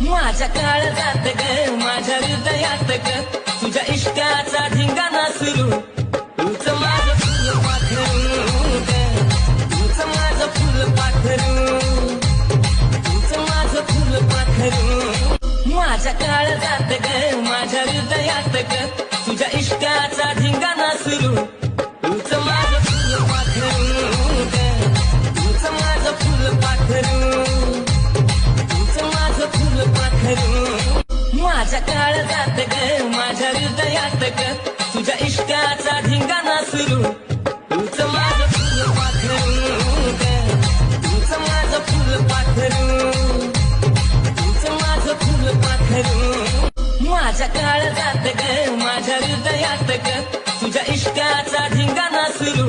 माझ्या काळजात ग माझ्या हृदयात ग तुझ्या इश्काचा धिंगाणा सुरू तूच माझं फुल पाखरू ग तूच माझं फुल पाखरू तूच माझं फुल पाखरू माझ्या काळजात ग माझ्या हृदयात ग तुझ्या इश्काचा धिंगाणा सुरू तूच माझं फुल पाखरू ग तूच माझं फुल पाखरू तूच माझं फुल पाखरू माझ्या काळजात ग माझ्या हृदयात ग तुझ्या इश्काचा धिंगाणा सुरू तूच माझं फुल पाखरू ग तूच माझं फुल पाखरू तूच माझं फुल पाखरू माझ्या काळजात ग माझ्या हृदयात ग तुझ्या इश्काचा धिंगाणा सुरू